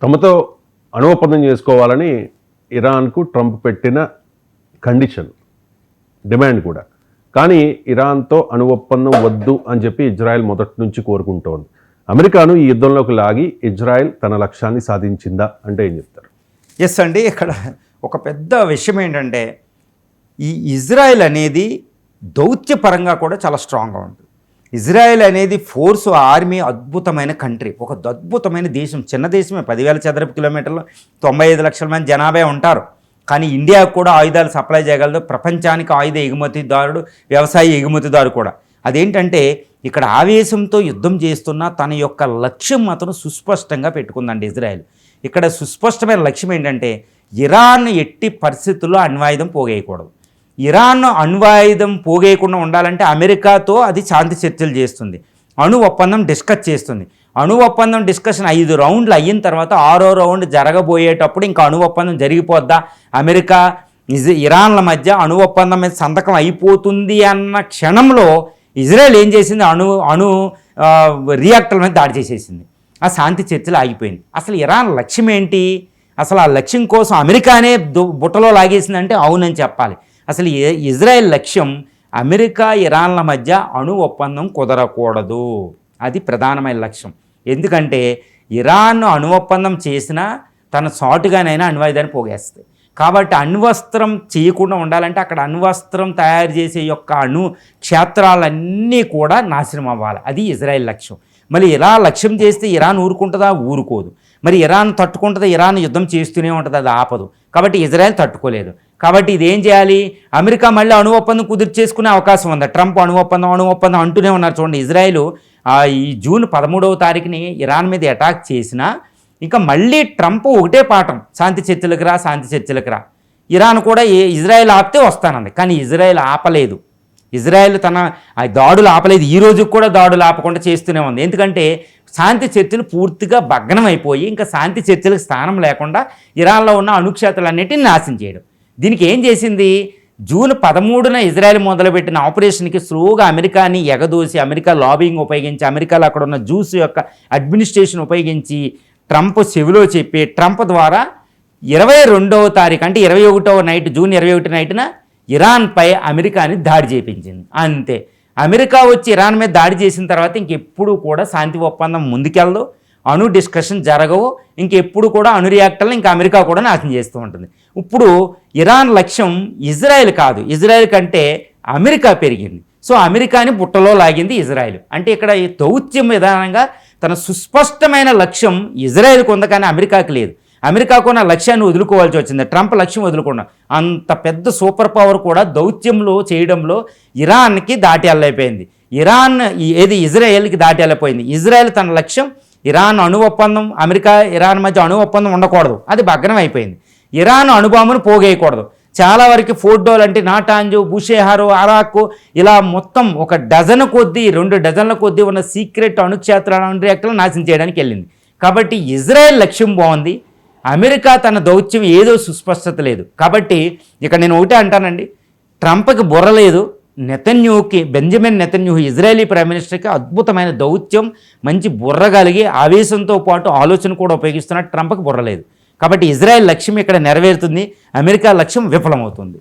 తమతో అణు ఒప్పందం చేసుకోవాలని ఇరాన్కు ట్రంప్ పెట్టిన కండిషన్, డిమాండ్ కూడా. కానీ ఇరాన్తో అణు ఒప్పందం వద్దు అని చెప్పి ఇజ్రాయెల్ మొదటి నుంచి కోరుకుంటోంది. అమెరికాను ఈ యుద్ధంలోకి లాగి ఇజ్రాయెల్ తన లక్ష్యాన్ని సాధించిందా అంటే ఏం చెప్తారు? ఎస్ అండి, ఇక్కడ ఒక పెద్ద విషయం ఏంటంటే ఈ ఇజ్రాయెల్ అనేది దౌత్యపరంగా కూడా చాలా స్ట్రాంగ్గా ఉంటుంది. ఇజ్రాయెల్ అనేది ఫోర్స్, ఆర్మీ, అద్భుతమైన కంట్రీ, ఒక అద్భుతమైన దేశం. చిన్న దేశమే, 10,000 చదరపు కిలోమీటర్లు, 95 లక్షల మంది జనాభా ఉంటారు. కానీ ఇండియాకు కూడా ఆయుధాలు సప్లై చేయగలదు. ప్రపంచానికి ఆయుధ ఎగుమతిదారుడు, వ్యవసాయ ఎగుమతిదారు కూడా. అదేంటంటే ఇక్కడ ఆవేశంతో యుద్ధం చేస్తున్న తన యొక్క లక్ష్యం మాత్రం సుస్పష్టంగా పెట్టుకుందండి ఇజ్రాయెల్. ఇక్కడ సుస్పష్టమైన లక్ష్యం ఏంటంటే ఇరాన్ ఎట్టి పరిస్థితుల్లో అణ్వాయుధం పోగేయకూడదు. ఇరాన్ అణ్వాయుధం పోగేయకుండా ఉండాలంటే అమెరికాతో అది శాంతి చర్చలు చేస్తుంది, అణు ఒప్పందం డిస్కస్ చేస్తుంది. అణు ఒప్పందం డిస్కషన్ 5 రౌండ్లు అయిన తర్వాత 6వ రౌండ్ జరగబోయేటప్పుడు ఇంకా అణు ఒప్పందం జరిగిపోద్దా, అమెరికా ఇరాన్ల మధ్య అణు ఒప్పందం మీద సంతకం అయిపోతుంది అన్న క్షణంలో ఇజ్రాయెల్ ఏం చేసింది, అణు రియాక్టర్ల మీద దాడి చేసేసింది. ఆ శాంతి చర్చలు ఆగిపోయింది. అసలు ఇరాన్ లక్ష్యం ఏంటి? అసలు ఆ లక్ష్యం కోసం అమెరికానే బుట్టలో లాగేసిందంటే అవునని చెప్పాలి. అసలు ఇజ్రాయెల్ లక్ష్యం అమెరికా ఇరాన్ల మధ్య అణు ఒప్పందం కుదరకూడదు, అది ప్రధానమైన లక్ష్యం. ఎందుకంటే ఇరాన్ అణు ఒప్పందం చేసినా తన సాటుగానైనా అణ్వాయుధాన్ని పోగేస్తుంది. కాబట్టి అణ్వస్త్రం చేయకుండా ఉండాలంటే అక్కడ అణ్వస్త్రం తయారు చేసే యొక్క అణు క్షేత్రాలన్నీ కూడా నాశనం అవ్వాలి, అది ఇజ్రాయెల్ లక్ష్యం. మరి ఇలా లక్ష్యం చేస్తే ఇరాన్ ఊరుకుంటుందా? ఊరుకోదు. మరి ఇరాన్ తట్టుకుంటుందా? ఇరాన్ యుద్ధం చేస్తూనే ఉంటుంది, అది ఆపదు. కాబట్టి ఇజ్రాయెల్ తట్టుకోలేదు. కాబట్టి ఇదేం చేయాలి? అమెరికా మళ్ళీ అణు ఒప్పందం కుదిర్చేసుకునే అవకాశం ఉంది. ట్రంప్ అణు ఒప్పందం అంటూనే ఉన్నారు. చూడండి, ఇజ్రాయెల్ ఈ జూన్ 13వ తారీఖుని ఇరాన్ మీద అటాక్ చేసినా ఇంకా మళ్ళీ ట్రంప్ ఒకటే పాఠం, శాంతి చర్చలకు రా. ఇరాన్ కూడా ఇజ్రాయెల్ ఆపితే వస్తానంది, కానీ ఇజ్రాయెల్ ఆపలేదు. ఇజ్రాయెల్ తన దాడులు ఆపలేదు. ఈ రోజు కూడా దాడులు ఆపకుండా చేస్తూనే ఉంది. ఎందుకంటే శాంతి చర్చలు పూర్తిగా భగ్నం అయిపోయి ఇంకా శాంతి చర్చలకు స్థానం లేకుండా ఇరాన్లో ఉన్న అణుక్షేత్రాలన్నిటిని నాశనం చేయడం. దీనికి ఏం చేసింది? జూన్ 13న ఇజ్రాయెల్ మొదలుపెట్టిన ఆపరేషన్కి స్లోగా అమెరికాని ఎగదోసి, అమెరికా లాబింగ్ ఉపయోగించి, అమెరికాలో అక్కడ ఉన్న జ్యూస్ యొక్క అడ్మినిస్ట్రేషన్ ఉపయోగించి ట్రంప్ చెవిలో చెప్పి ట్రంప్ ద్వారా 22వ తారీఖు అంటే 21వ నైట్, జూన్ 21 నైట్న ఇరాన్పై అమెరికాని దాడి చేయించింది. అంతే. అమెరికా వచ్చి ఇరాన్ మీద దాడి చేసిన తర్వాత ఇంకెప్పుడు కూడా శాంతి ఒప్పందం ముందుకెళ్ళదు, అణు డిస్కషన్ జరగవు, ఇంకెప్పుడు కూడా అణు రియాక్టర్లు ఇంకా అమెరికా కూడా నాశనం చేస్తూ ఉంటుంది. ఇప్పుడు ఇరాన్ లక్ష్యం ఇజ్రాయెల్ కాదు, ఇజ్రాయెల్ కంటే అమెరికా పెరిగింది. సో అమెరికాని బుట్టలో లాగింది ఇజ్రాయెల్. అంటే ఇక్కడ ఈ దౌత్యం విధానంగా తన సుస్పష్టమైన లక్ష్యం ఇజ్రాయెల్కి ఉంది, కానీ అమెరికాకి లేదు. అమెరికాకు ఉన్న లక్ష్యాన్ని వదులుకోవాల్సి వచ్చింది. ట్రంప్ లక్ష్యం వదులుకున్నా. అంత పెద్ద సూపర్ పవర్ కూడా దౌత్యంలో చేయడంలో ఇరాన్కి దాటి వెళ్ళైపోయింది. ఇజ్రాయెల్కి దాటి వెళ్ళిపోయింది. ఇజ్రాయెల్ తన లక్ష్యం ఇరాన్ అణు ఒప్పందం, అమెరికా ఇరాన్ మధ్య అణు ఒప్పందం ఉండకూడదు, అది భగ్నం అయిపోయింది. ఇరాన్ అణుబాంబును పోగేయకూడదు. చాలా వరకు ఫోర్డోల్ అంటే నాటాంజు, బుషేహారు, అరాకు ఇలా మొత్తం 1 డజన్ కొద్దీ 2 డజన్ల కొద్దీ ఉన్న సీక్రెట్ అణుక్షేత్రాల అణు రియాక్టర్లు నాశనం చేయడానికి వెళ్ళింది. కాబట్టి ఇజ్రాయెల్ లక్ష్యం బాగుంది, అమెరికా తన దౌత్యం ఏదో సుస్పష్టత లేదు. కాబట్టి ఇక నేను ఒకటే అంటానండి, ట్రంప్కి బుర్ర లేదు, బెంజమిన్ నెతన్యాహు ఇజ్రాయలీ ప్రైమ్ మినిస్టర్కి అద్భుతమైన దౌత్యం, మంచి బుర్ర కలిగి ఆవేశంతో పాటు ఆలోచన కూడా ఉపయోగిస్తున్నట్టు ట్రంప్కి బుర్ర లేదు. కాబట్టి ఇజ్రాయెల్ లక్ష్యం ఇక్కడ నెరవేరుతుంది, అమెరికా లక్ష్యం విఫలమవుతుంది.